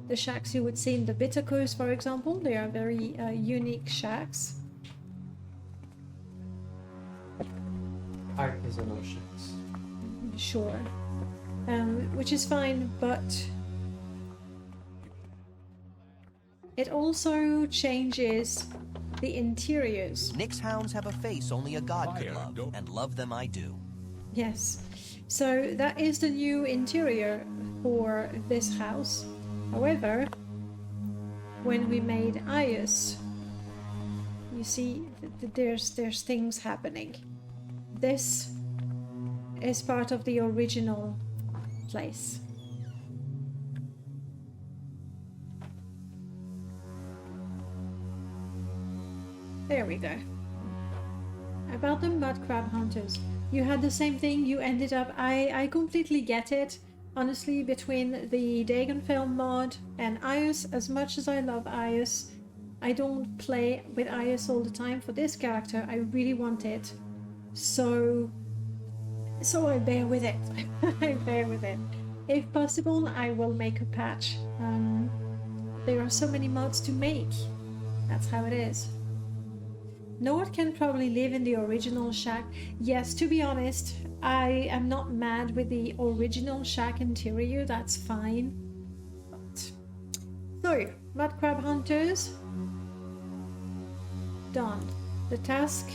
the shacks you would see in the Bitter Coast, for example. They are very unique shacks. Artisanal shacks. Sure. Which is fine, but it also changes the interiors. Nyx hounds have a face only a god could love, and love them I do. Yes. So that is the new interior for this house. However, when we made Ius, you see there's things happening. This is part of the original place. There we go. About the mud crab hunters. You had the same thing, you ended up... I completely get it. Honestly, between the Dagonfell mod and Ius, as much as I love Ius, I don't play with Ius all the time. For this character, I really want it. So I bear with it. I bear with it. If possible, I will make a patch. There are so many mods to make. That's how it is. Nord can probably live in the original shack. Yes, to be honest, I am not mad with the original shack interior. That's fine. But... So, mud crab hunters. Done. The task...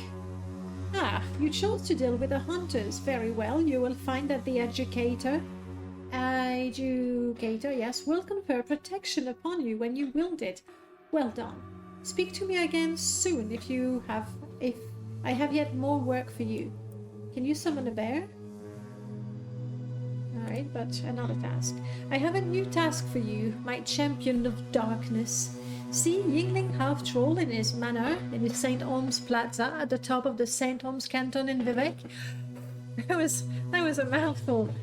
you chose to deal with the hunters. Very well. You will find that the educator, yes, will confer protection upon you when you wield it. Well done. Speak to me again soon if I have yet more work for you. Can you summon a bear? Alright, but another task. I have a new task for you, my champion of darkness. See Yingling half-troll in his manor in the St. Orm's Plaza at the top of the St. Orm's Canton in Vivek? That was a mouthful.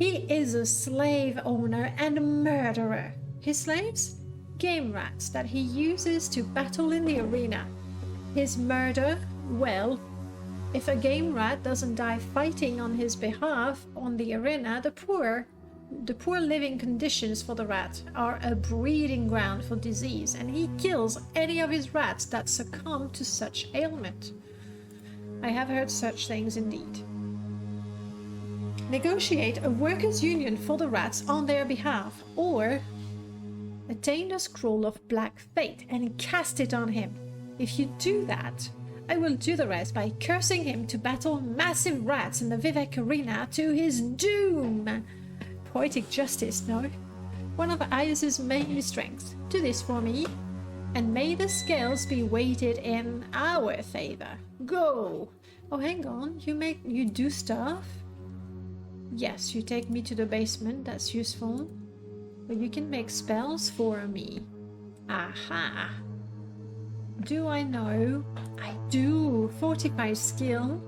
He is a slave owner and a murderer. His slaves? Game rats that he uses to battle in the arena. His murder? Well, if a game rat doesn't die fighting on his behalf on the arena, the poor living conditions for the rat are a breeding ground for disease, and he kills any of his rats that succumb to such ailment. I have heard such things indeed. Negotiate a workers' union for the rats on their behalf, or attain the scroll of black fate and cast it on him. If you do that, I will do the rest by cursing him to battle massive rats in the Vivek arena to his doom. Poetic justice, no? One of Ius's main strengths. Do this for me, and may the scales be weighted in our favor. Go! Oh, hang on. You do stuff? Yes, you take me to the basement. That's useful. But you can make spells for me. Aha! Do I know? I do. Fortify skill.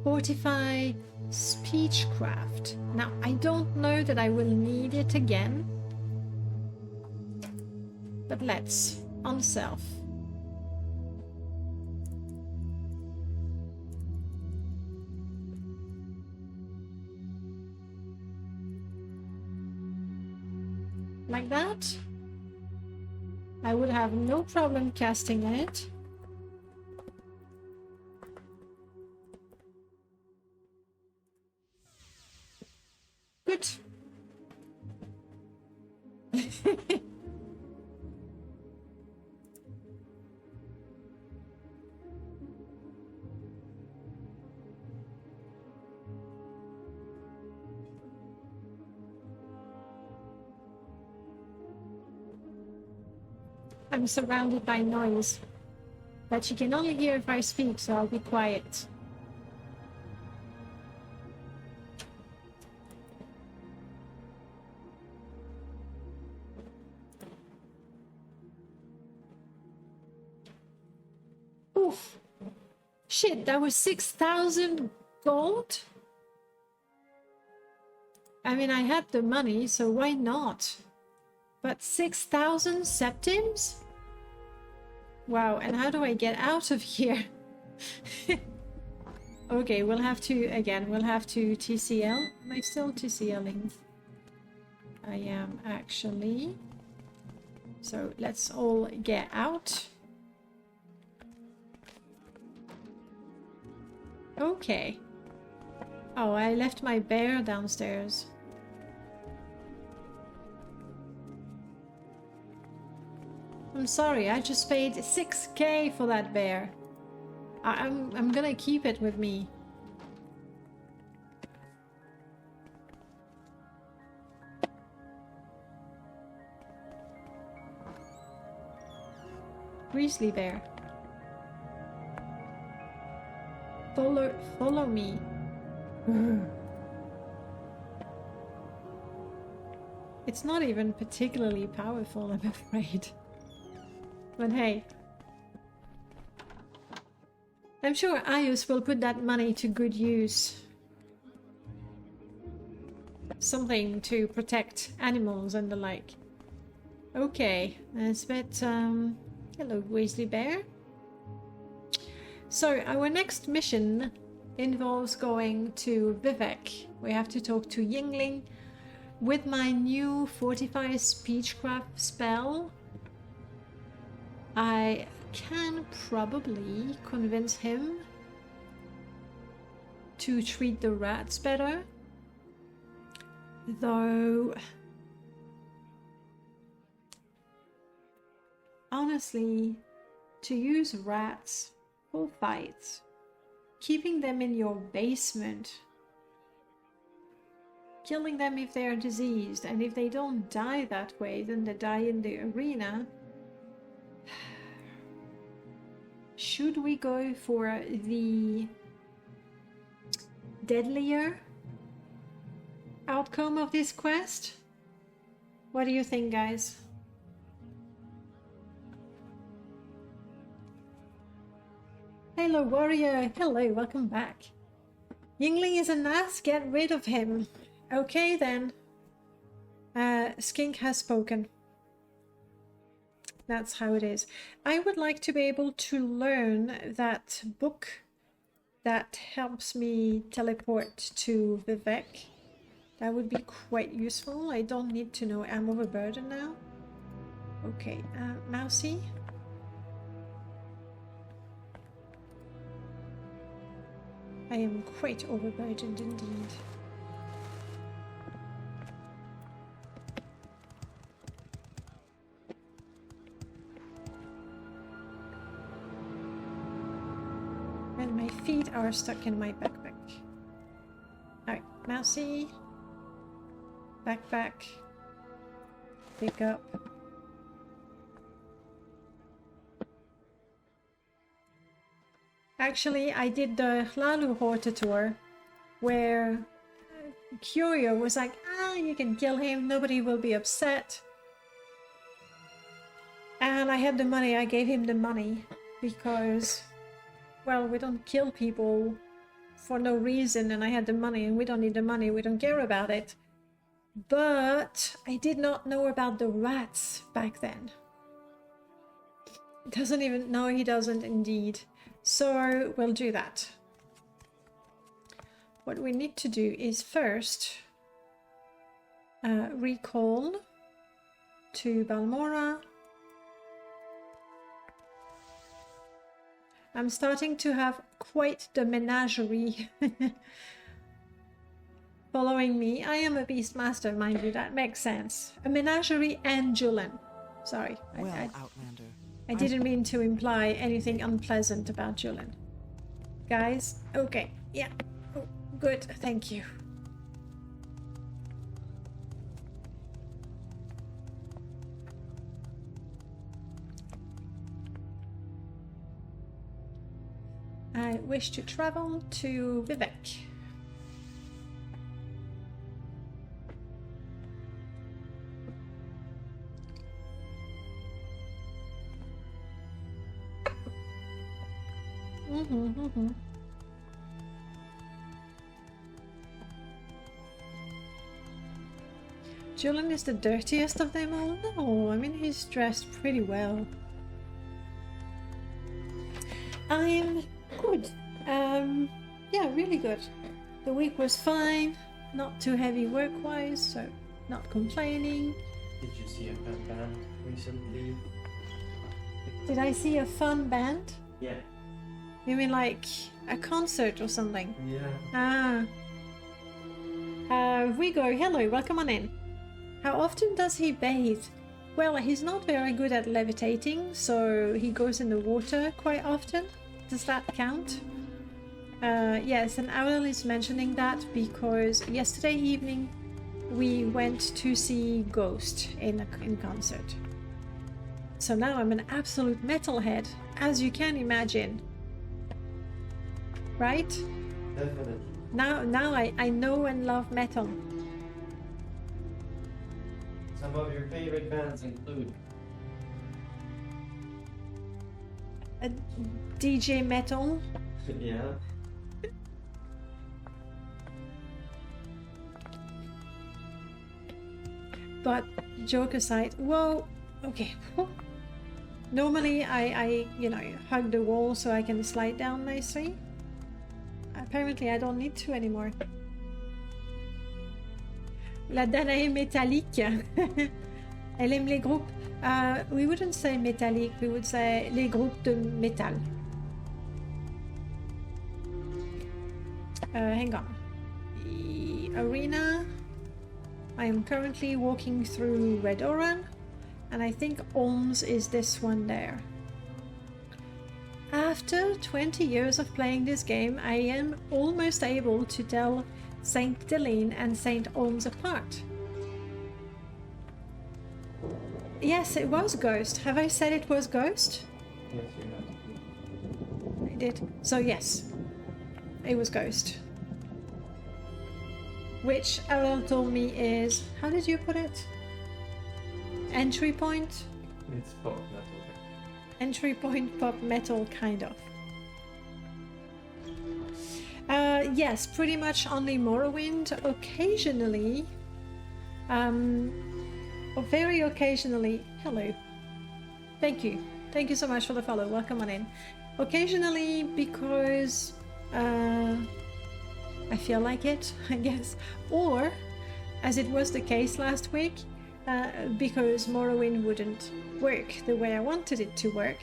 Fortify speechcraft. Now, I don't know that I will need it again. But let's. On self. Like that. I would have no problem casting it. Good. I'm surrounded by noise, but you can only hear if I speak, so I'll be quiet. Oof. Shit, that was 6,000 gold? I mean, I had the money, so why not? But 6,000 septims? Wow, and how do I get out of here? Okay, we'll have to TCL. Am I still TCLing? I am actually. So let's all get out. Okay. Oh, I left my bear downstairs. I'm sorry, I just paid 6K for that bear. I'm gonna keep it with me. Grizzly bear. Follow me. It's not even particularly powerful, I'm afraid. But hey. I'm sure Ayus will put that money to good use. Something to protect animals and the like. Okay, that's a bit, hello, Grizzly Bear. So, our next mission involves going to Vivek. We have to talk to Yingling. With my new Fortify Speechcraft spell, I can probably convince him to treat the rats better. Though, honestly, to use rats for fights, keeping them in your basement, killing them if they are diseased, and if they don't die that way, then they die in the arena. Should we go for the deadlier outcome of this quest? What do you think, guys? Hello, warrior. Hello, welcome back. Yingling is an ass. Get rid of him. Okay, then. Skink has spoken. That's how it is. I would like to be able to learn that book that helps me teleport to Vivek. That would be quite useful. I don't need to know. I'm overburdened now. Okay, Mousy. I am quite overburdened indeed. And my feet are stuck in my backpack. Alright, Mousy. Backpack. Pick up. Actually, I did the Hlalu Horta tour where Curio was like, you can kill him, nobody will be upset. And I had the money, I gave him the money because, well, we don't kill people for no reason, and I had the money and we don't need the money, we don't care about it. But I did not know about the rats back then. Doesn't even, no, he doesn't indeed. So we'll do that. What we need to do is first recall to Balmora. I'm starting to have quite the menagerie following me. I am a Beastmaster, mind you, that makes sense. A menagerie and Julian. Sorry. Well, Outlander. I didn't mean to imply anything unpleasant about Julian. Guys, okay, yeah, oh, good, thank you. I wish to travel to Vivek. Julian is the dirtiest of them all? No, I mean he's dressed pretty well. I'm good. Yeah, really good. The week was fine, not too heavy work-wise, so not complaining. Did you see a fun band recently? Did I see a fun band? Yeah. You mean like a concert or something? Yeah. Rigo, hello, welcome on in. How often does he bathe? Well, he's not very good at levitating, so he goes in the water quite often. Does that count? Yes, and Owl is mentioning that because yesterday evening we went to see Ghost in concert. So now I'm an absolute metalhead, as you can imagine. Right? Definitely. Now I know and love metal. Some of your favorite bands include DJ metal. yeah. But joke aside, whoa, okay. Normally I hug the wall so I can slide down nicely. Apparently I don't need to anymore. La Danae métallique. Elle aime les groupes. We wouldn't say métallique, we would say les groupes de métal. Hang on. The arena. I am currently walking through Red Oran, and I think Olms is this one there. After 20 years of playing this game, I am almost able to tell Saint Deline and Saint Olms apart. Yes, it was Ghost. Have I said it was Ghost? Yes, you have. I did. So yes, it was Ghost. Which Ariel told me is, how did you put it? Entry point? It's pop metal. Entry point pop metal, kind of. Yes, pretty much only Morrowind. Occasionally, or very occasionally, hello. Thank you. Thank you so much for the follow. Welcome on in. Occasionally, because I feel like it, I guess. Or, as it was the case last week, because Morrowind wouldn't work the way I wanted it to work.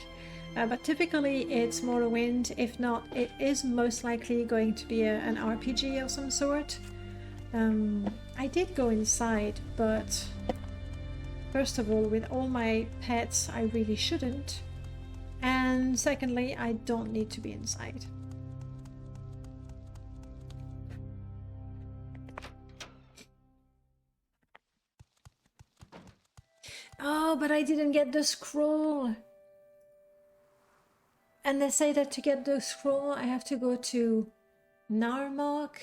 But typically it's Morrowind. If not, it is most likely going to be an RPG of some sort. I did go inside, but first of all, with all my pets, I really shouldn't. And secondly, I don't need to be inside. Oh, but I didn't get the scroll. And they say that to get the scroll, I have to go to Narmok.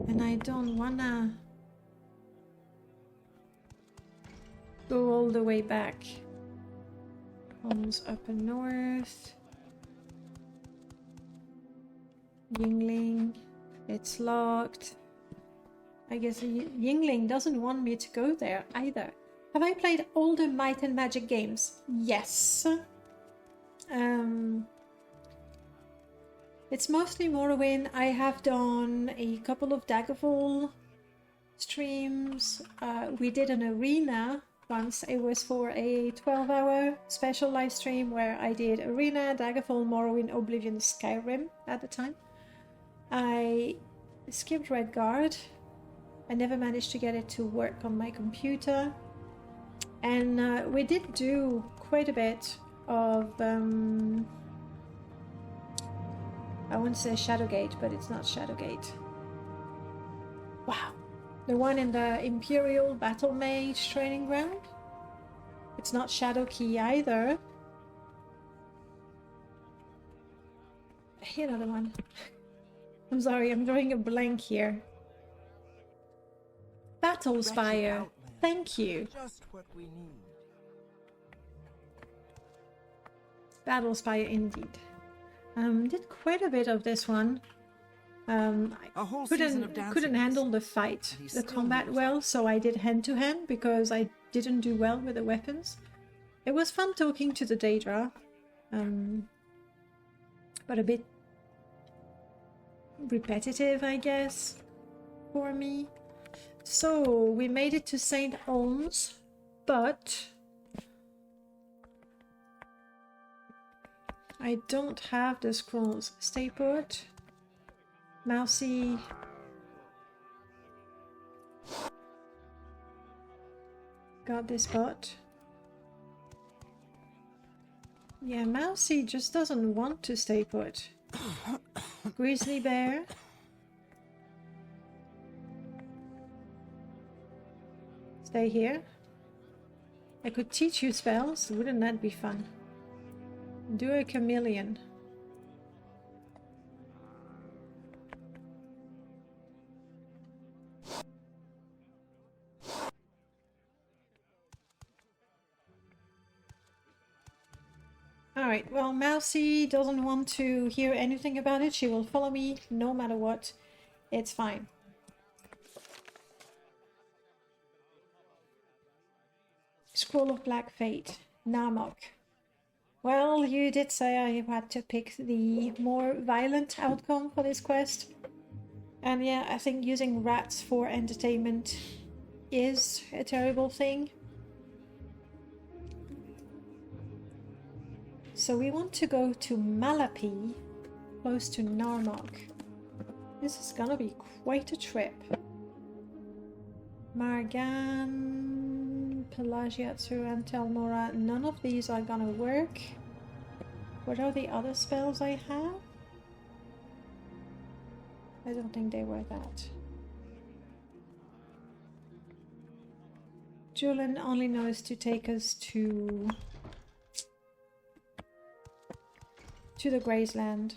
And I don't wanna go all the way back. Homes up and north. Yingling. It's locked. I guess Yingling doesn't want me to go there either. Have I played all the Might and Magic games? Yes. It's mostly Morrowind. I have done a couple of Daggerfall streams. We did an arena once. It was for a 12-hour special live stream where I did Arena, Daggerfall, Morrowind, Oblivion, Skyrim at the time. I skipped Redguard. I never managed to get it to work on my computer. And we did do quite a bit of, I wouldn't say Shadowgate, but it's not Shadowgate. Wow. The one in the Imperial Battle Mage training ground? It's not Shadowkey either. Here, another one. I'm sorry, I'm drawing a blank here. Battlespire. Thank you. Just what we need. Battlespire indeed. Did quite a bit of this one. I couldn't handle the fight, the combat well, so I did hand-to-hand because I didn't do well with the weapons. It was fun talking to the Daedra, but a bit repetitive, I guess, for me. So we made it to St. Olms, but I don't have the scrolls. Stay put. Mousy. Got this bot. Yeah, Mousy just doesn't want to stay put. Grizzly bear. Stay here. I could teach you spells, wouldn't that be fun? Do a chameleon. Alright, well, Mousy doesn't want to hear anything about it. She will follow me no matter what. It's fine. Scroll of Black Fate. Narmok. Well, you did say I had to pick the more violent outcome for this quest. And yeah, I think using rats for entertainment is a terrible thing. So we want to go to Malapi, close to Narmok. This is gonna be quite a trip. Margan, Pelagiatsu, and Telmora. None of these are gonna work. What are the other spells I have? I don't think they were that. Julian only knows to take us to the Graceland.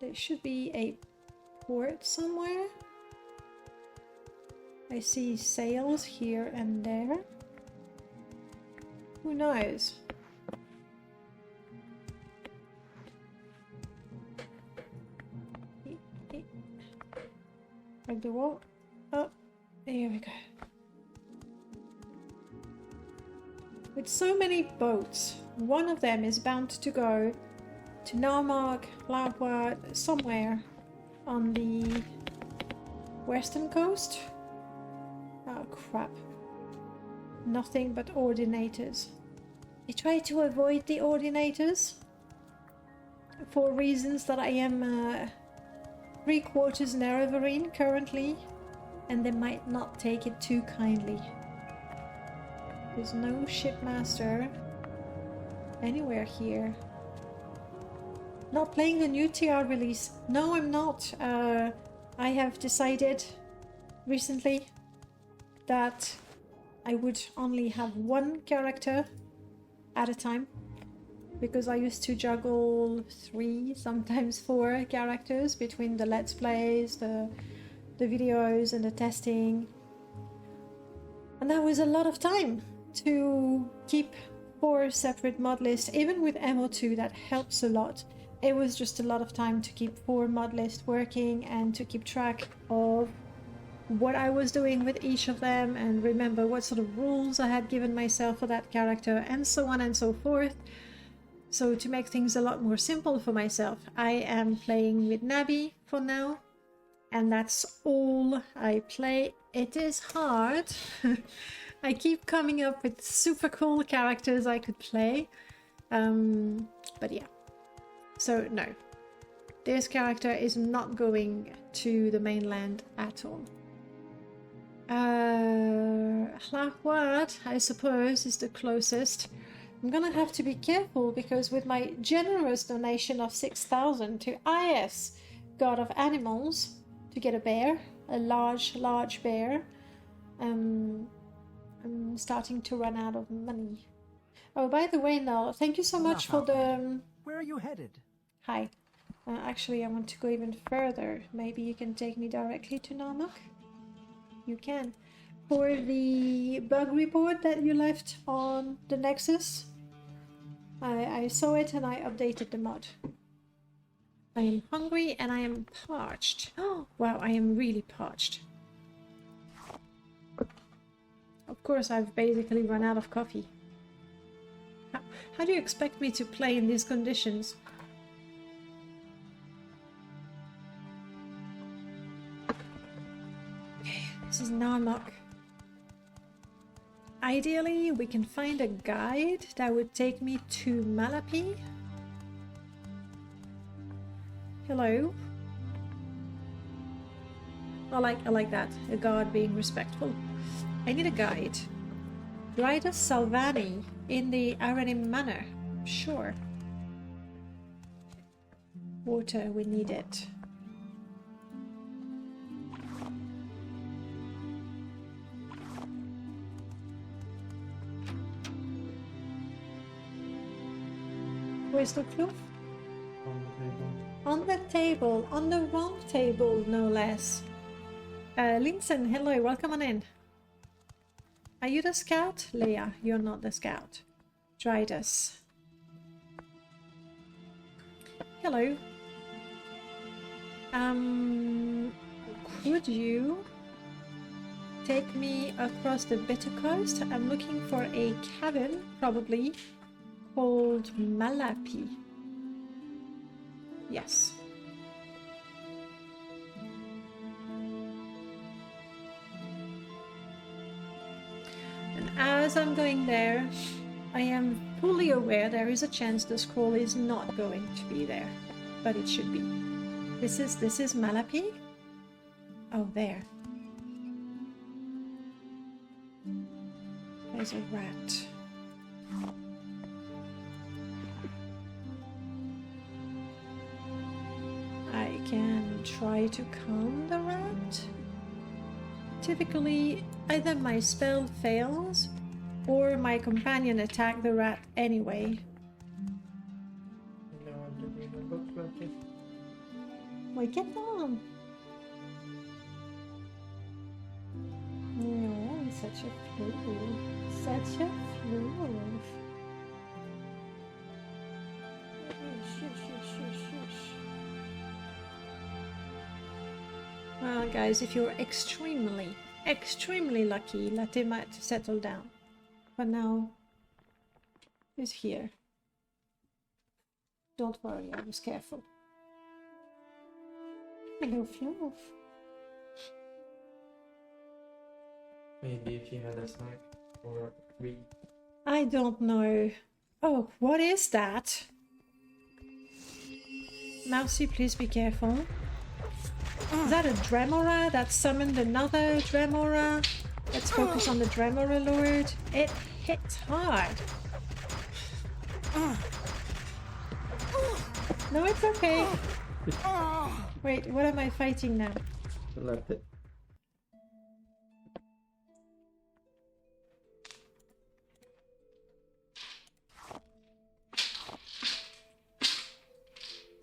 There should be a port somewhere. I see sails here and there. Who knows? Like the wall. Oh, here we go. With so many boats, one of them is bound to go to Narmok, Laugward, somewhere on the western coast. Oh crap. Nothing but ordinators. I try to avoid the ordinators for reasons that I am 3/4 Nerevarine currently, and they might not take it too kindly. There's no shipmaster anywhere here. Not playing the new TR release. No, I'm not. I have decided recently that I would only have one character at a time, because I used to juggle 3, sometimes 4 characters between the Let's Plays, the videos and the testing. And that was a lot of time to keep 4 separate mod lists. Even with MO2, that helps a lot. It was just a lot of time to keep 4 mod lists working and to keep track of what I was doing with each of them and remember what sort of rules I had given myself for that character and so on and so forth. So to make things a lot more simple for myself, I am playing Midnabi for now, and that's all I play. It is hard. I keep coming up with super cool characters I could play, but yeah. So no, this character is not going to the mainland at all. Hlahwad, I suppose, is the closest. I'm gonna have to be careful because with my generous donation of 6,000 to IS, God of Animals, to get a bear, a large bear, I'm starting to run out of money. Oh, by the way, Null, thank you so much for the... Where are you headed? Hi. Actually, I want to go even further. Maybe you can take me directly to Narmok? You can. For the bug report that you left on the Nexus, I saw it and I updated the mod. I am hungry and I am parched. Oh, wow, I am really parched. Of course, I've basically run out of coffee. How do you expect me to play in these conditions? Namok. Ideally, we can find a guide that would take me to Malapi. Hello. I like that. A guard being respectful. I need a guide. Ride us Salvani in the Aranim Manor. Sure. Water, we need it. Where's the clue? On the table. On the wrong table, no less. Linson, hello, welcome on in. Are you the scout? Leia, you're not the scout. Dridus. Hello. Could you take me across the Bitter Coast? I'm looking for a cabin, probably, called Malapi. Yes. And as I'm going there, I am fully aware there is a chance the scroll is not going to be there, but it should be. This is Malapi? Oh, there. There's a rat. I can try to calm the rat. Typically, either my spell fails or my companion attack the rat anyway. No, I'm doing my book about it. Wait, get down! No, I'm such a fool. Such a fool. Well, guys, if you're extremely lucky, Latte might settle down. But now, he's here. Don't worry, I was careful. Hello, Fluff. Maybe if you had a snack or read. I don't know. Oh, what is that? Mousy, please be careful. Is that a Dremora that summoned another Dremora? Let's focus on the Dremora Lord. It hits hard. No, it's okay. Wait, what am I fighting now? Left it.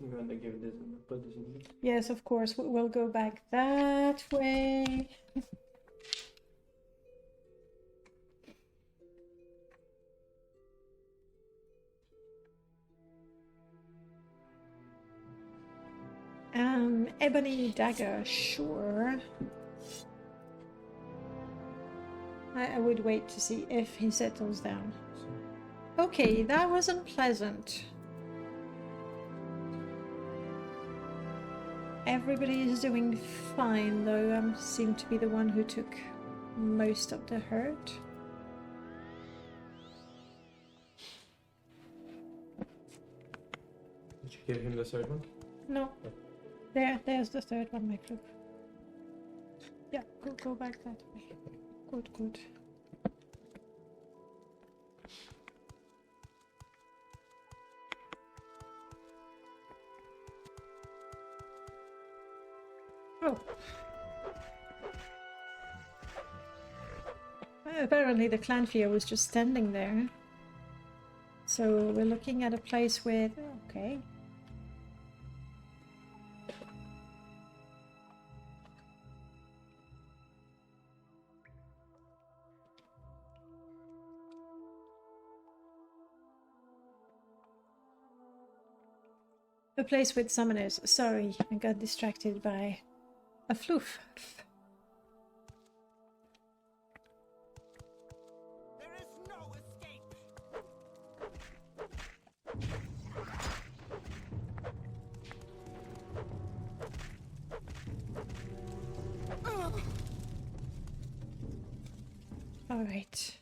I'm gonna give this and put this in here. Yes, of course. We'll go back that way. Ebony dagger, sure. I would wait to see if he settles down. Okay, that wasn't pleasant. Everybody is doing fine, though I seem to be the one who took most of the hurt. Did you give him the third one? No. There's the third one, my club. Yeah, go back that way. Good. Oh. Apparently the Clanfear was just standing there. So we're looking at a place with... Okay. A place with summoners. Sorry, I got distracted by a floof. There is no escape. Alright.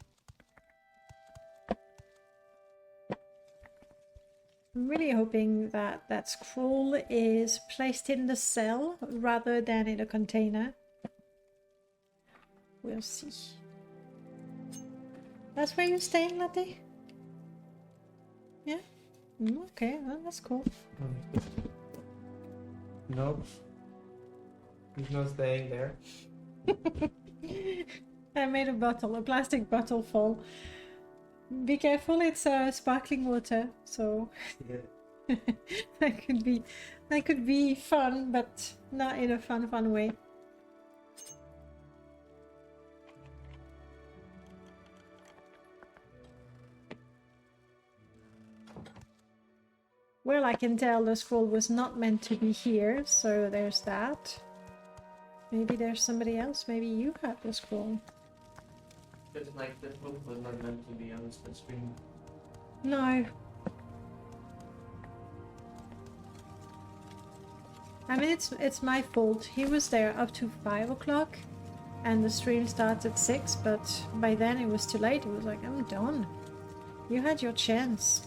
I'm really hoping that that scroll is placed in the cell rather than in a container. We'll see. That's where you're staying, Latte? Yeah? Okay, well, that's cool. Nope. He's not staying there. I made a plastic bottle full. Be careful, it's sparkling water, so Yeah. that could be fun, but not in a fun way. Well, I can tell the scroll was not meant to be here, so there's that. Maybe there's somebody else. Maybe you have the scroll. Just like the book was not meant to be on the screen. No. I mean, it's my fault. He was there up to 5 o'clock, and the stream starts at 6, but by then it was too late. It was like, I'm done. You had your chance.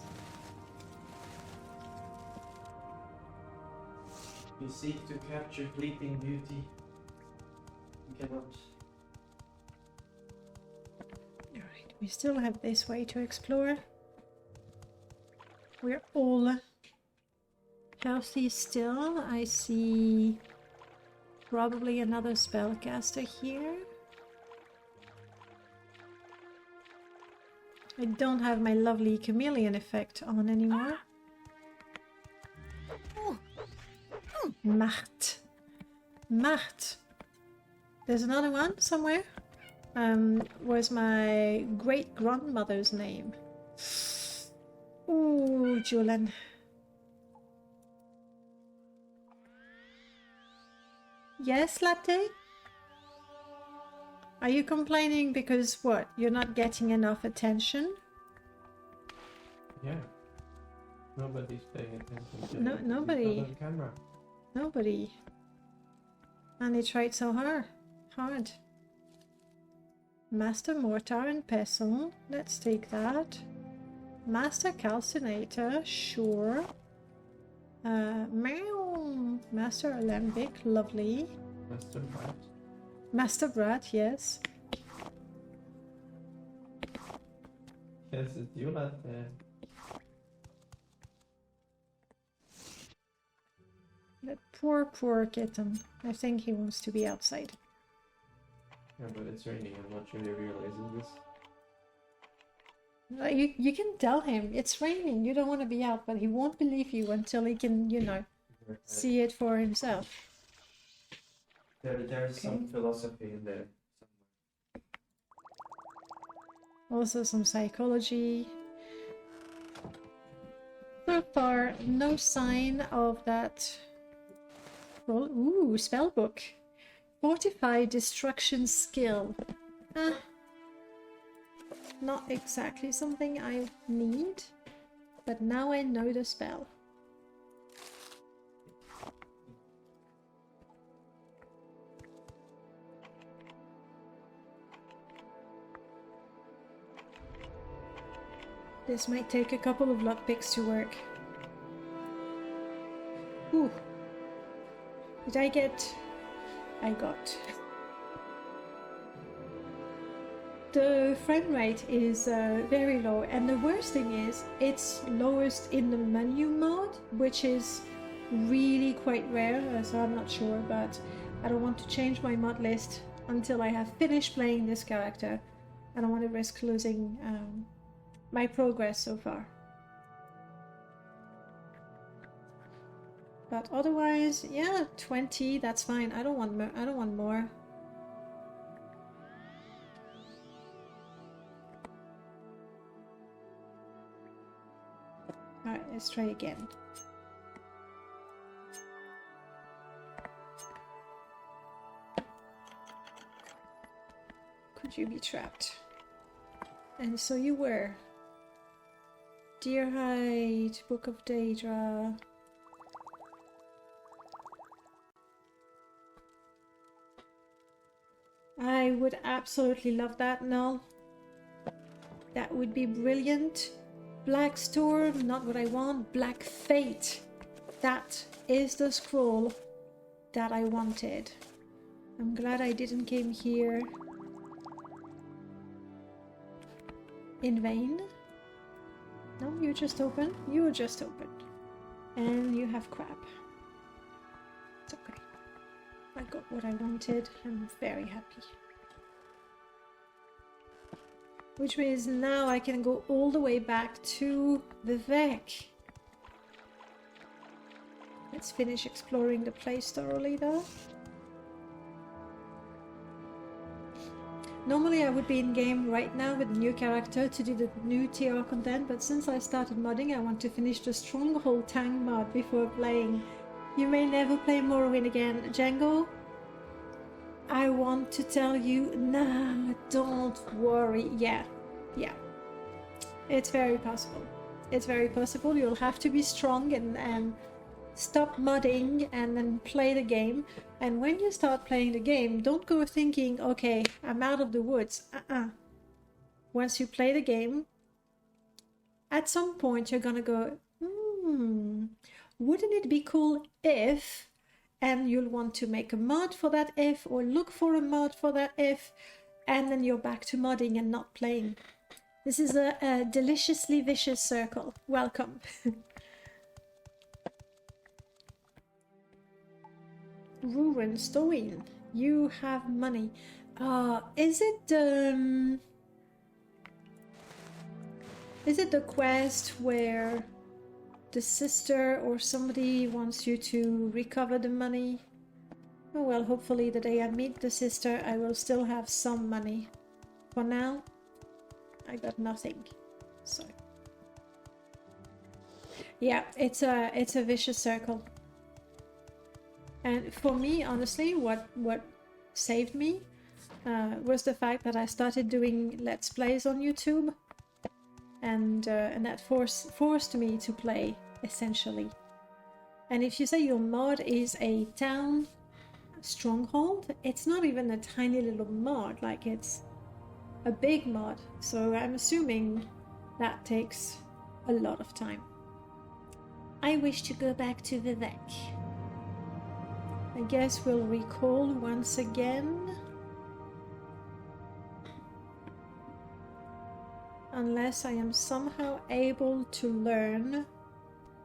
You seek to capture fleeting beauty. You cannot. Alright, we still have this way to explore. We're all healthy still. I see probably another spellcaster here. I don't have my lovely chameleon effect on anymore. Macht. Macht. There's another one somewhere. Was my great grandmother's name. Ooh, Julian. Yes, Latte? Are you complaining because what? You're not getting enough attention? Yeah. Nobody's paying attention to No, it. nobody. It's not on camera. Nobody. And they tried so hard. Master Mortar and Pestle. Let's take that. Master Calcinator. Sure. Meow. Master Alembic. Lovely. Master Brat. Master Brat, yes. Yes, it's you that. That poor kitten. I think he wants to be outside. Yeah, but it's raining. I'm not sure he realizes this. You can tell him it's raining. You don't want to be out, but he won't believe you until he can, see it for himself. There's some philosophy in there. Also some psychology. So far, no sign of that. Well, ooh, spellbook. Fortified destruction skill. Not exactly something I need, but now I know the spell. This might take a couple of lockpicks to work. Ooh. Did I get... I got... The frame rate is very low, and the worst thing is it's lowest in the menu mode, which is really quite rare, so I'm not sure, but I don't want to change my mod list until I have finished playing this character. I don't want to risk losing my progress so far. But otherwise, yeah, 20, that's fine. I don't want more. Alright, let's try again. Could you be trapped? And so you were. Deer Hide, Book of Daedra. I would absolutely love that, Null. That would be brilliant. Black Storm, not what I want. Black Fate. That is the scroll that I wanted. I'm glad I didn't came here in vain. No, you just open. You just opened. And you have crap. It's okay. I got what I wanted. I'm very happy. Which means now I can go all the way back to Vivek. Let's finish exploring the place thoroughly though. Normally I would be in game right now with a new character to do the new TR content, but since I started modding I want to finish the Stronghold tank mod before playing. You may never play Morrowind again. Django, I want to tell you, nah, don't worry. Yeah. It's very possible. It's very possible. You'll have to be strong and stop modding and then play the game. And when you start playing the game, don't go thinking, okay, I'm out of the woods. Once you play the game, at some point you're gonna go, wouldn't it be cool if, and you'll want to make a mod for that if, or look for a mod for that if, and then you're back to modding and not playing. This is a deliciously vicious circle. Welcome. Ruin Stoin, you have money. Is it the quest where the sister or somebody wants you to recover the money? Oh well, hopefully the day I meet the sister I will still have some money. For now, I got nothing. So yeah, it's a vicious circle. And for me, honestly, what saved me was the fact that I started doing Let's Plays on YouTube, and that forced me to play, essentially. And if you say your mod is a town stronghold, it's not even a tiny little mod, like it's a big mod. So I'm assuming that takes a lot of time. I wish to go back to Vivek. I guess we'll recall once again. Unless I am somehow able to learn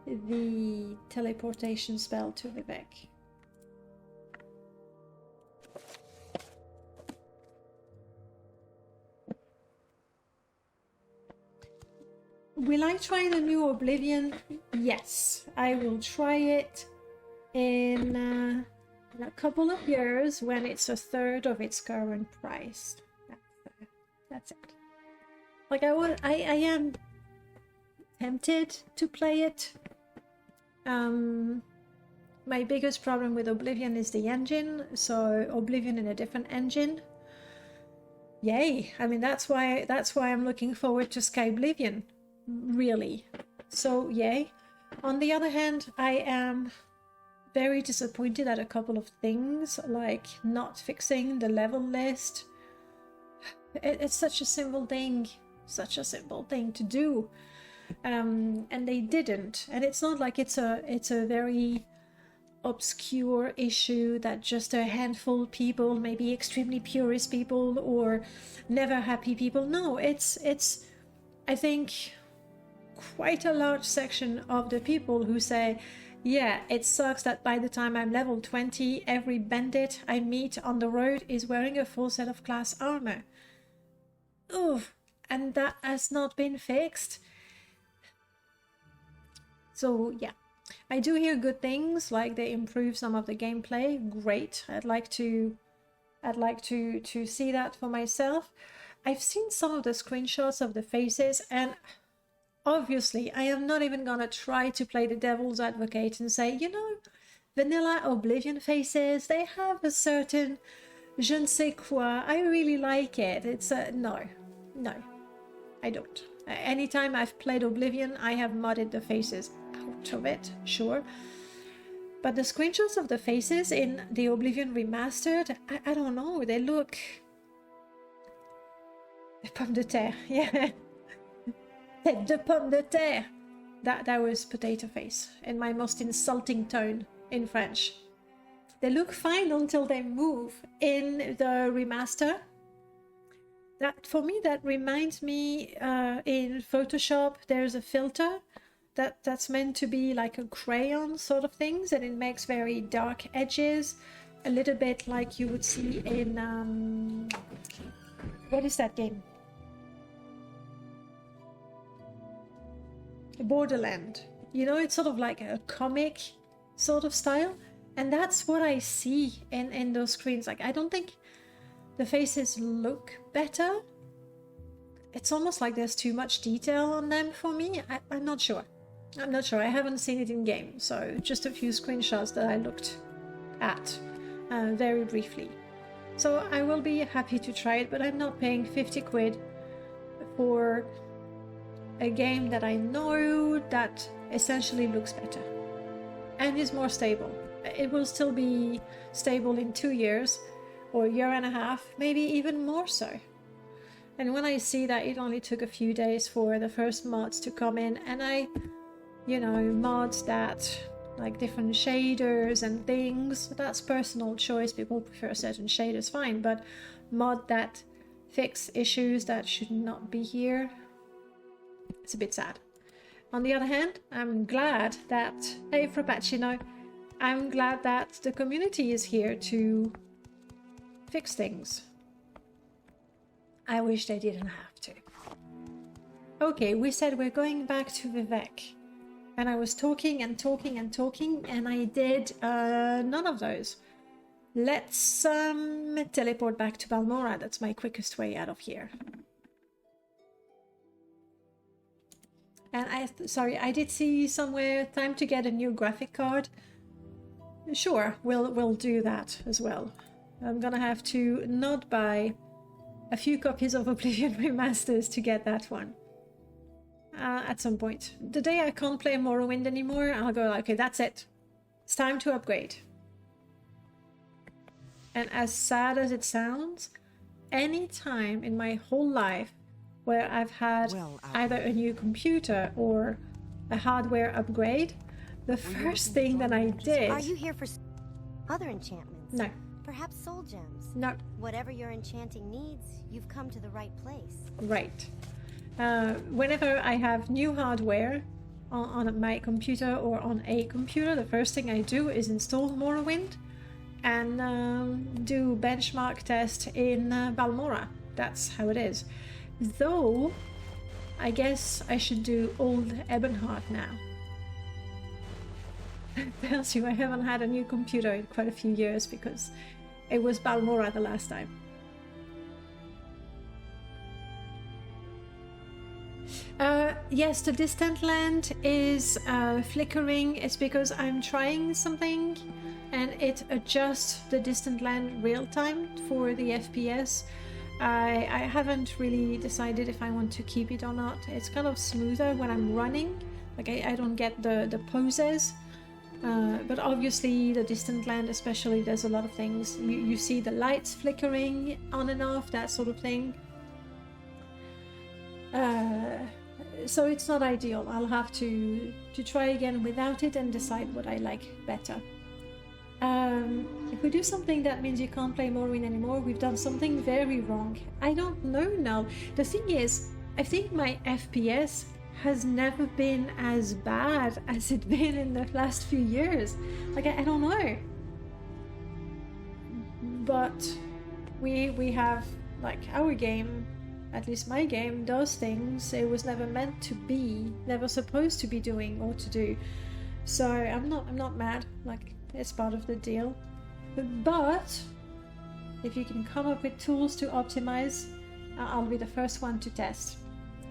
the teleportation spell to Vivek. Will I try the new Oblivion? Yes, I will try it in a couple of years when it's a third of its current price. That's it. Like I am tempted to play it. My biggest problem with Oblivion is the engine, so Oblivion in a different engine. Yay! I mean that's why I'm looking forward to Sky Oblivion, really. So yay. On the other hand, I am very disappointed at a couple of things, like not fixing the level list. It's such a simple thing to do, and they didn't. And it's not like it's a very obscure issue that just a handful of people, maybe extremely purist people or never happy people. No, it's I think quite a large section of the people who say, yeah, it sucks that by the time I'm level 20, every bandit I meet on the road is wearing a full set of class armor. Oof, and that has not been fixed. So yeah, I do hear good things, like they improve some of the gameplay. Great. I'd like to see that for myself. I've seen some of the screenshots of the faces, and obviously, I am not even gonna try to play the devil's advocate and say, you know, vanilla Oblivion faces, they have a certain je ne sais quoi. I really like it. It's no, I don't. Anytime I've played Oblivion, I have modded the faces out of it, sure. But the screenshots of the faces in the Oblivion Remastered, I don't know, they look... Pomme de terre, yeah. Tête de pomme de terre. That was potato face in my most insulting tone in French. They look fine until they move in the remaster. That for me, that reminds me in Photoshop, there's a filter that's meant to be like a crayon sort of things, and it makes very dark edges, a little bit like you would see in what is that game? Borderland. You know, it's sort of like a comic sort of style, and that's what I see in those screens. Like, I don't think the faces look better. It's almost like there's too much detail on them for me. I'm not sure. I haven't seen it in game, so just a few screenshots that I looked at very briefly. So I will be happy to try it, but I'm not paying 50 quid for a game that I know that essentially looks better and is more stable. It will still be stable in 2 years or a year and a half, maybe even more so. And when I see that it only took a few days for the first mods to come in, and I, you know, mods that like different shaders and things, that's personal choice. People prefer certain shaders, fine, but mod that fix issues that should not be here, it's a bit sad. On the other hand, I'm glad that, hey Frappuccino, I'm glad that the community is here to fix things. I wish they didn't have to. Okay, we said we're going back to Vivek. And I was talking and talking and talking, and I did none of those. Let's teleport back to Balmora. That's my quickest way out of here. And I did see somewhere time to get a new graphic card. Sure, we'll do that as well. I'm gonna have to not buy a few copies of Oblivion Remasters to get that one. At some point. The day I can't play Morrowind anymore, I'll go, okay, that's it. It's time to upgrade. And as sad as it sounds, any time in my whole life where I've had either a new computer or a hardware upgrade, the first thing that I did... Are you here for other enchantments? No. Perhaps soul gems? No. Whatever your enchanting needs, you've come to the right place. Right. Whenever I have new hardware on my computer or on a computer, the first thing I do is install Morrowind and do benchmark test in Balmora. That's how it is. Though, I guess I should do old Ebonheart now. Tells you I haven't had a new computer in quite a few years because it was Balmora the last time. Yes, the distant land is flickering. It's because I'm trying something and it adjusts the distant land real time for the FPS. I haven't really decided if I want to keep it or not. It's kind of smoother when I'm running. Like I don't get the poses. But obviously the distant land especially, there's a lot of things. You see the lights flickering on and off, that sort of thing. So it's not ideal. I'll have to try again without it and decide what I like better. If we do something that means you can't play Morrowind anymore, we've done something very wrong. I don't know now. The thing is, I think my FPS has never been as bad as it's been in the last few years. Like, I don't know. But we have, like, our game, at least my game, does things it was never meant to be, never supposed to be doing or to do. So I'm not mad. Like, it's part of the deal. But if you can come up with tools to optimize, I'll be the first one to test.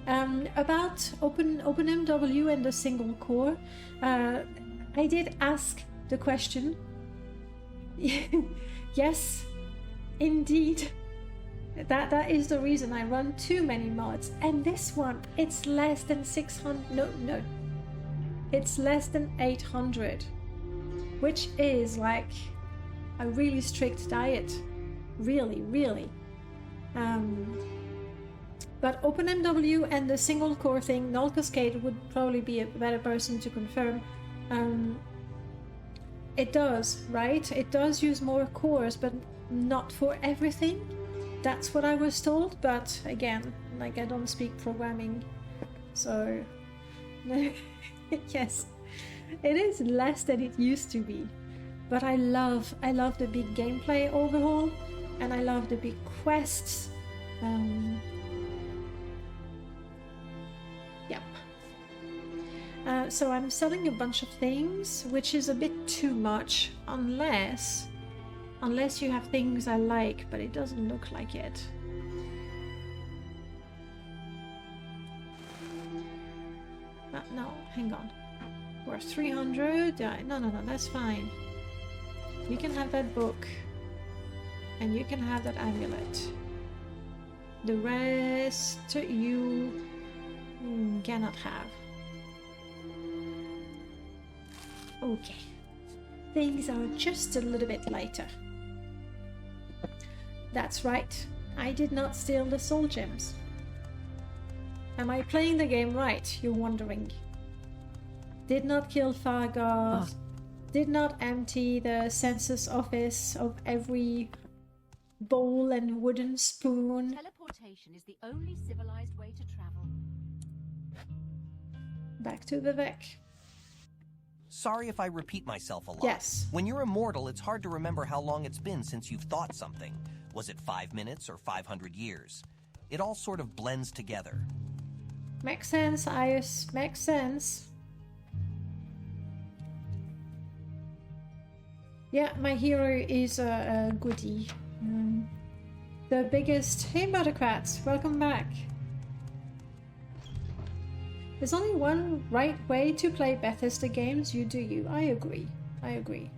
About OpenMW and the single core, I did ask the question. Yes, indeed. That is the reason I run too many mods. And this one, it's less than 600. No. It's less than 800. Which is like a really strict diet. Really. But OpenMW and the single core thing, Null Cascade would probably be a better person to confirm. It does, right? It does use more cores, but not for everything. That's what I was told, but again, like, I don't speak programming, so yes, it is less than it used to be. But I love the big gameplay overhaul, and I love the big quests. Yep. So I'm selling a bunch of things, which is a bit too much, unless you have things I like, but it doesn't look like it. No, hang on. We're 300. No, that's fine. You can have that book, and you can have that amulet. The rest you cannot have. Okay. Things are just a little bit lighter. That's right. I did not steal the soul gems. Am I playing the game right, you're wondering? Did not kill Fargard. Did not empty the census office of every bowl and wooden spoon. Teleportation is the only civilized way to travel. Back to Vivek. Sorry if I repeat myself a lot. Yes. When you're immortal, it's hard to remember how long it's been since you've thought something. Was it 5 minutes or 500 years? It all sort of blends together. Makes sense, Iris. Makes sense. Yeah, my hero is a goodie. The biggest... Hey, Buttercrats, welcome back. There's only one right way to play Bethesda games. You do you. I agree. I agree.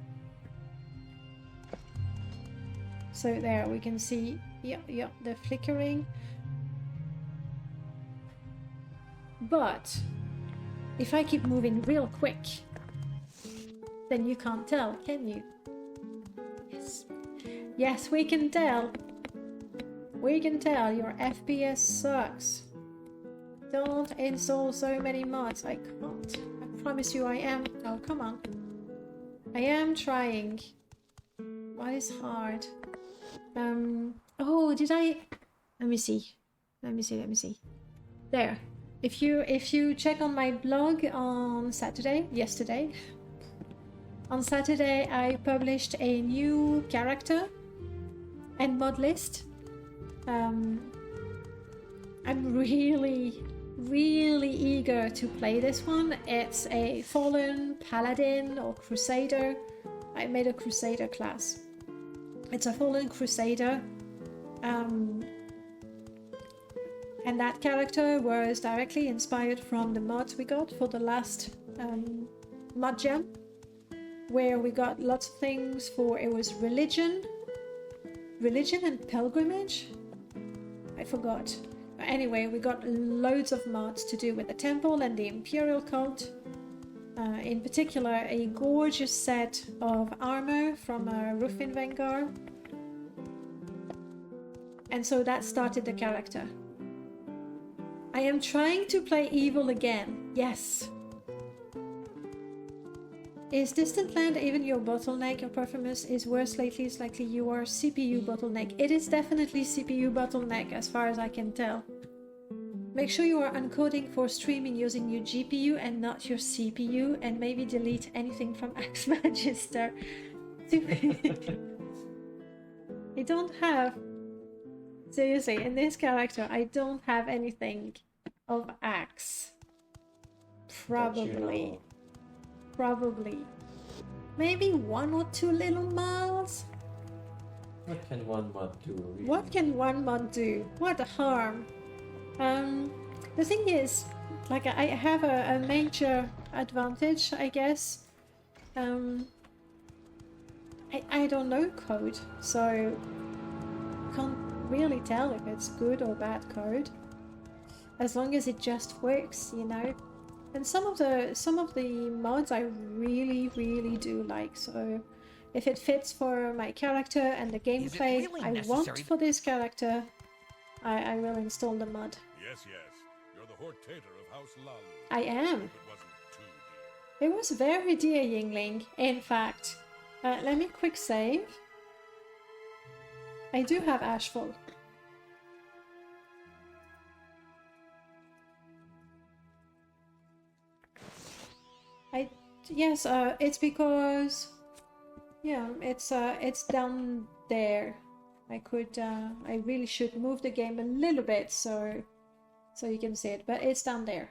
So there, we can see... Yep, the flickering. But if I keep moving real quick, then you can't tell, can you? Yes. Yes, we can tell. We can tell your FPS sucks. Don't install so many mods. I can't. I promise you I am. Oh, come on. I am trying. What is hard? Oh, did I... Let me see. There. If you check on my blog on yesterday, on Saturday I published a new character and mod list. I'm really eager to play this one. It's a fallen paladin or crusader. I made a crusader class. It's a fallen crusader. And that character was directly inspired from the mods we got for the last mod jam, where we got lots of things for, it was religion and pilgrimage. I forgot. But anyway, we got loads of mods to do with the temple and the imperial cult. In particular, a gorgeous set of armor from Rufin Vengar. And so that started the character. I am trying to play evil again. Yes. Is Distant Land even your bottleneck? Your performance is worse lately. It's likely you are CPU bottleneck. It is definitely CPU bottleneck as far as I can tell. Make sure you are encoding for streaming using your GPU and not your CPU, and maybe delete anything from Axe Magister. I don't have... Seriously, in this character, I don't have anything of Axe. Probably. Probably. Maybe 1 or 2 little mods? What can one mod do? Really? What can one mod do? What harm? The thing is, like, I have a major advantage, I guess. I don't know code, so can't really tell if it's good or bad code, as long as it just works, you know. And some of the mods I really do like, so if it fits for my character and the gameplay really I want for this character, I will install the mod. Yes, yes. You're the Hortator of House Lalu. I am. Hope it wasn't too dear. It was very dear, Yingling. In fact, let me quick save. I do have Ashful. Yes, it's because, yeah, it's down there. I really should move the game a little bit so you can see it, but it's down there.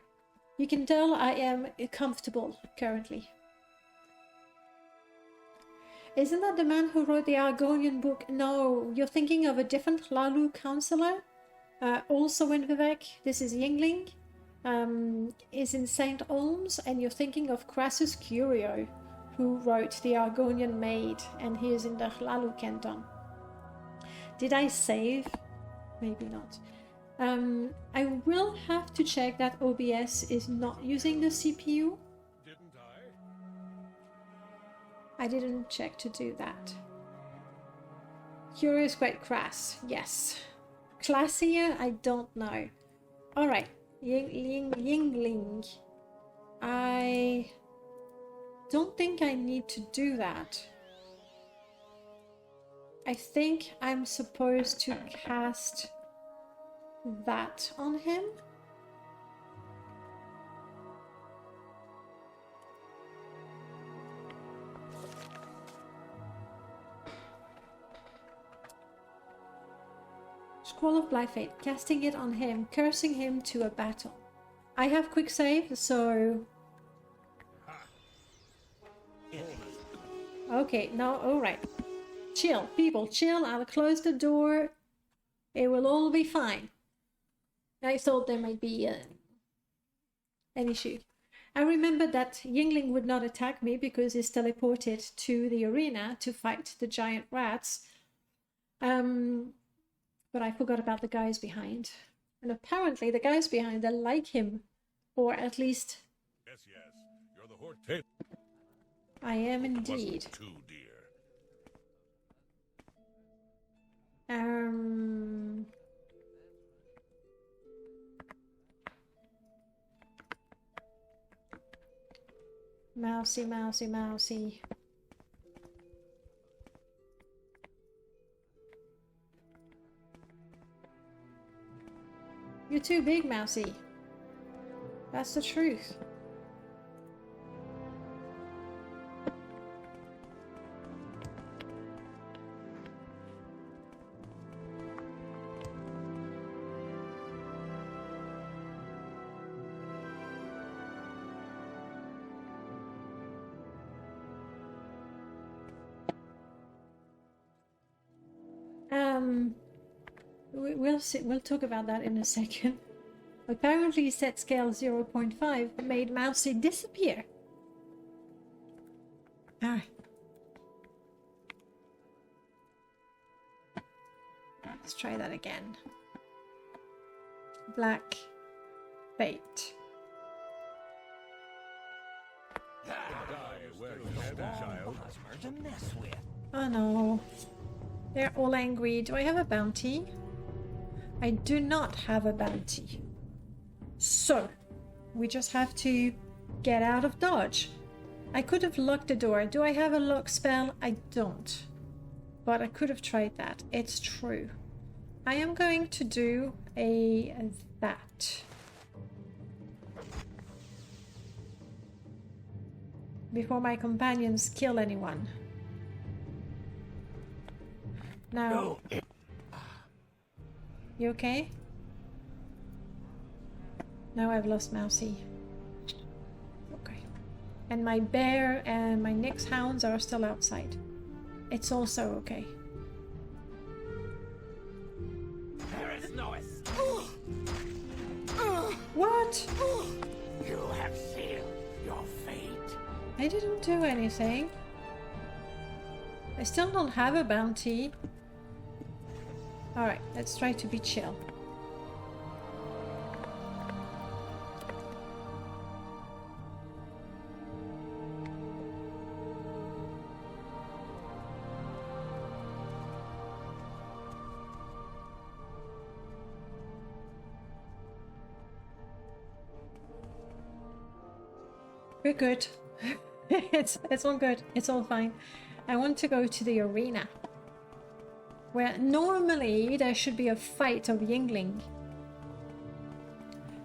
You can tell I am comfortable currently. Isn't that the man who wrote the Argonian book? No, you're thinking of a different Lalu counselor. Also in Vivek, this is Yingling. Is in St. Olms, and you're thinking of Crassus Curio, who wrote the Argonian Maid, and he is in the Lalu Canton. Did I save? Maybe not. I will have to check that OBS is not using the CPU. Didn't I? I didn't check to do that. Curious, quite crass, yes. Classier, I don't know. Alright. Yingling. I don't think I need to do that. I think I'm supposed to cast that on him. Scroll of Black Fate, casting it on him, cursing him to a battle. I have quick save, so... Okay, now, alright. Chill, people, chill, I'll close the door. It will all be fine. I thought there might be an issue. I remembered that Yingling would not attack me because he's teleported to the arena to fight the giant rats. But I forgot about the guys behind. And apparently the guys behind, they like him. Or at least... Yes, yes. You're the Hortator. I am Hope it indeed. wasn't too dear. Mousy, mousy, mousy. You're too big, Mousy. That's the truth. We'll see. We'll talk about that in a second. Apparently, set scale 0.5 made Mousy disappear. Ah. Let's try that again. Black Fate. Oh no. They're all angry. Do I have a bounty? I do not have a bounty. So, we just have to get out of dodge. I could have locked the door. Do I have a lock spell? I don't. But I could have tried that. It's true. I am going to do that. Before my companions kill anyone. Now... You okay? Now I've lost Mousy. Okay. And my bear and my Nyx hounds are still outside. It's also okay. There is no escape. What? You have sealed your fate. I didn't do anything. I still don't have a bounty. Alright, let's try to be chill. We're good. It's all good. It's all fine. I want to go to the arena, where normally there should be a fight of Yingling.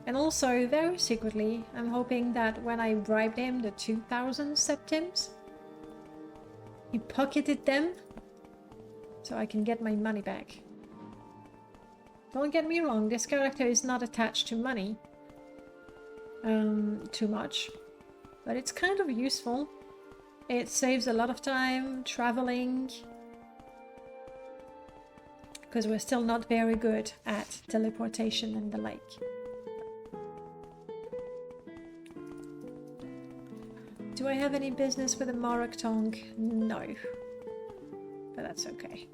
And also, very secretly, I'm hoping that when I bribed him the 2,000 septims, he pocketed them so I can get my money back. Don't get me wrong, this character is not attached to money too much, but it's kind of useful. It saves a lot of time traveling, because we're still not very good at teleportation in the lake. Do I have any business with a Marek tongue? No. But that's okay.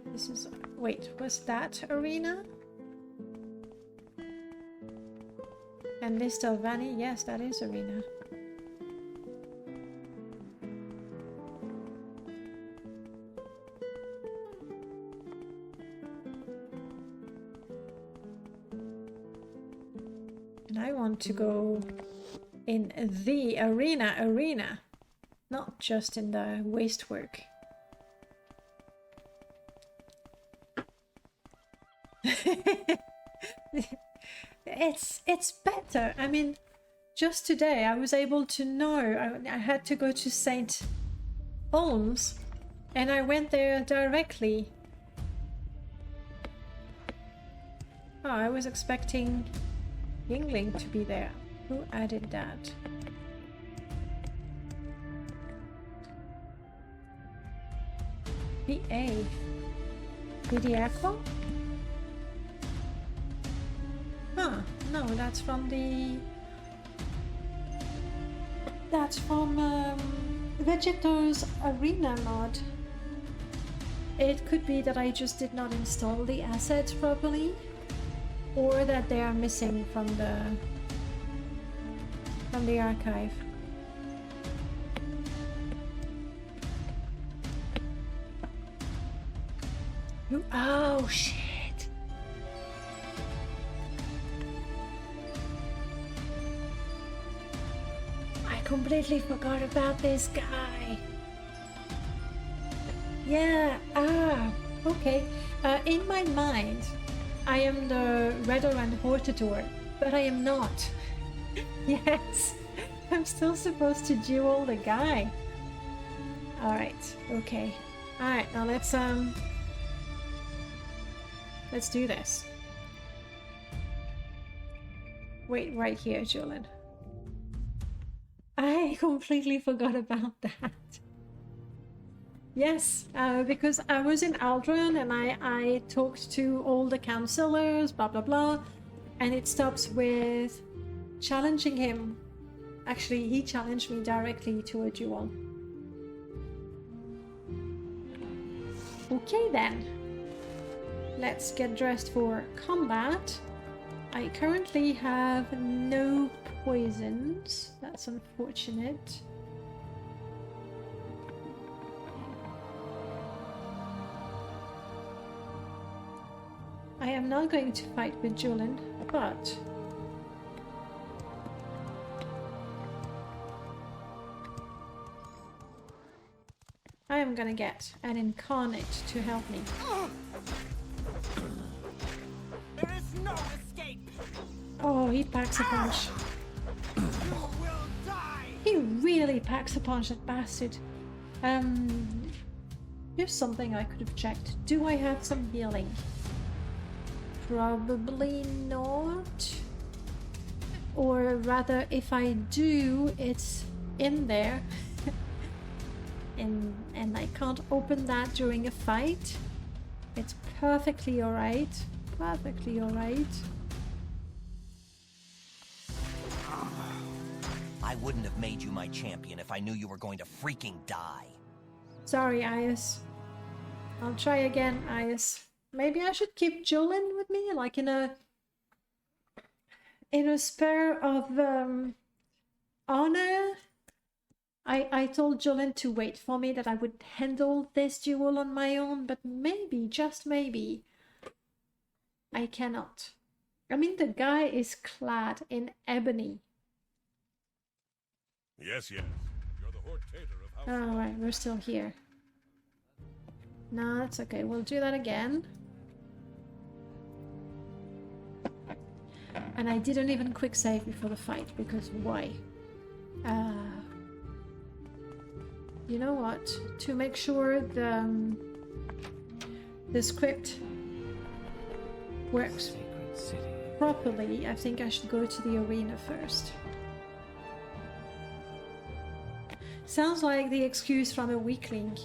This is... Wait, was that arena? And list of Vanny? Yes, that is arena. And I want to go in the arena, not just in the waste work. It's better. I mean, just today I was able to know I had to go to St. Holmes, and I went there directly. Oh, I was expecting Yingling to be there. Who added that? BA. Bidiaco? Huh, no, that's from the... That's from Vegeto's Arena mod. It could be that I just did not install the assets properly, or that they are missing from the archive. Oh shit! I completely forgot about this guy. Yeah, okay. In my mind, I am the Redoran Hortador, but I am not. Yes, I'm still supposed to duel the guy. Alright, okay. Alright, now let's do this. Wait right here, Julian. I completely forgot about that. Yes, because I was in Aldrin and I talked to all the counselors, blah blah blah, and it stops with challenging him. Actually, he challenged me directly to a duel. Okay then. Let's get dressed for combat. I currently have no poisons. That's unfortunate. I am not going to fight with Julian, but I am gonna get an incarnate to help me. There is no escape. Oh, he packs a punch. You will die. He really packs a punch, that bastard. Here's something I could have checked. Do I have some healing? Probably not. Or rather, if I do, it's in there. and I can't open that during a fight. It's perfectly alright. Perfectly alright. I wouldn't have made you my champion if I knew you were going to freaking die. Sorry, Ayas. I'll try again, Ayas. Maybe I should keep Julian with me, like in a spur of honor. I told Julian to wait for me, that I would handle this duel on my own, but maybe, just maybe, I cannot. I mean, the guy is clad in ebony. Yes, yes. You're the Hortator of House Oh, right, we're still here. No, that's okay. We'll do that again. And I didn't even quick save before the fight, because why? You know what? To make sure the script works properly, I think I should go to the arena first. Sounds like the excuse from a weakling.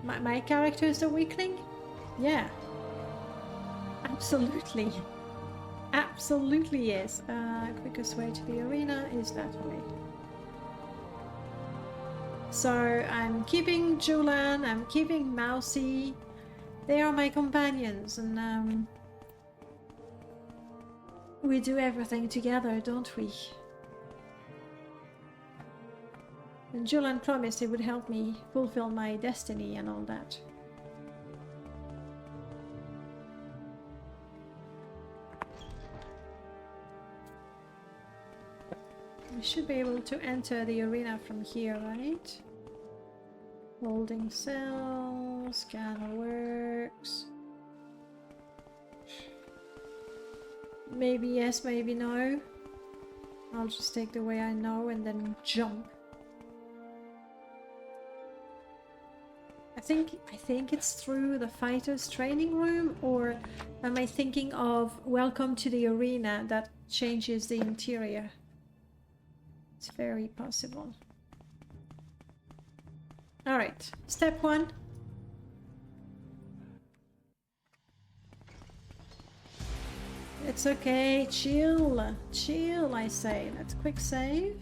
My character is the weakling? Yeah. Absolutely. Absolutely is. Quickest way to the arena is that way. So I'm keeping Julan, I'm keeping Mousy. They are my companions, and we do everything together, don't we? And Julan promised he would help me fulfill my destiny and all that. We should be able to enter the arena from here, right? Holding cell, scanner works. Maybe yes, maybe no. I'll just take the way I know and then jump. I think it's through the fighter's training room, or am I thinking of Welcome to the Arena that changes the interior? It's very possible. Alright, step 1. It's okay, chill, chill I say. Let's quick save.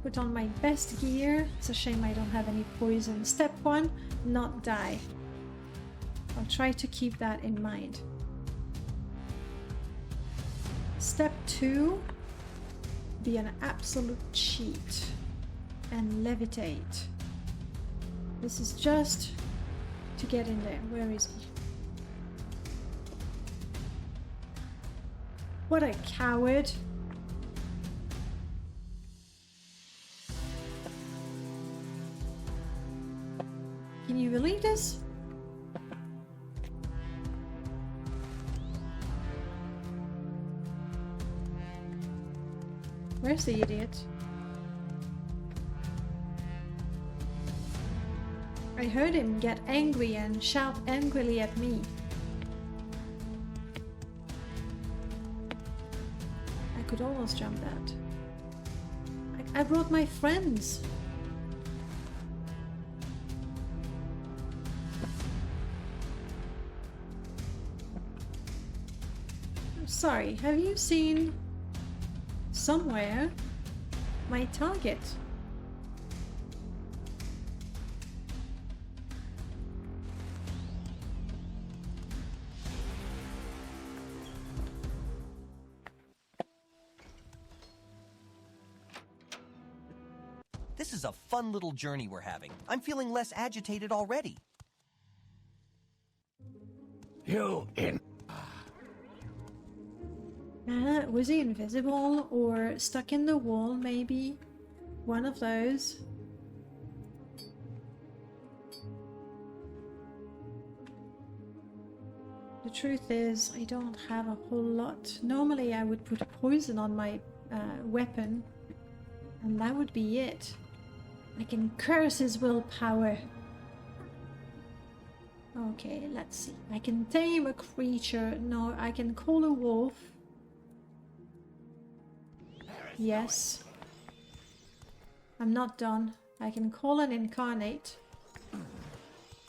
Put on my best gear. It's a shame I don't have any poison. Step 1, not die. I'll try to keep that in mind. Step 2, be an absolute cheat and levitate. This is just to get in there. Where is he? What a coward. Can you believe this? Where's the idiot? I heard him get angry and shout angrily at me. I could almost jump that. I brought my friends. I'm sorry, have you seen somewhere my target? This is a fun little journey we're having. I'm feeling less agitated already. Was he invisible or stuck in the wall, maybe? One of those. The truth is, I don't have a whole lot. Normally I would put poison on my weapon, and that would be it. I can curse his willpower. Okay, let's see. I can tame a creature. No, I can call a wolf. Yes. I'm not done. I can call an incarnate.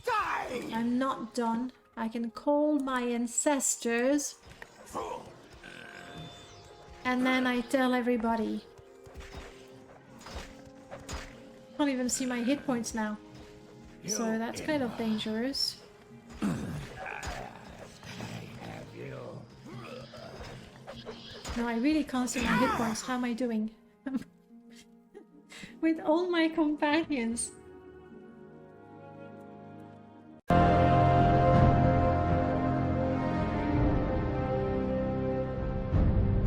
Die! I'm not done. I can call my ancestors. And then I tell everybody. I can't even see my hit points now. So that's kind of dangerous. No, I really can't see my hit points. How am I doing? With all my companions.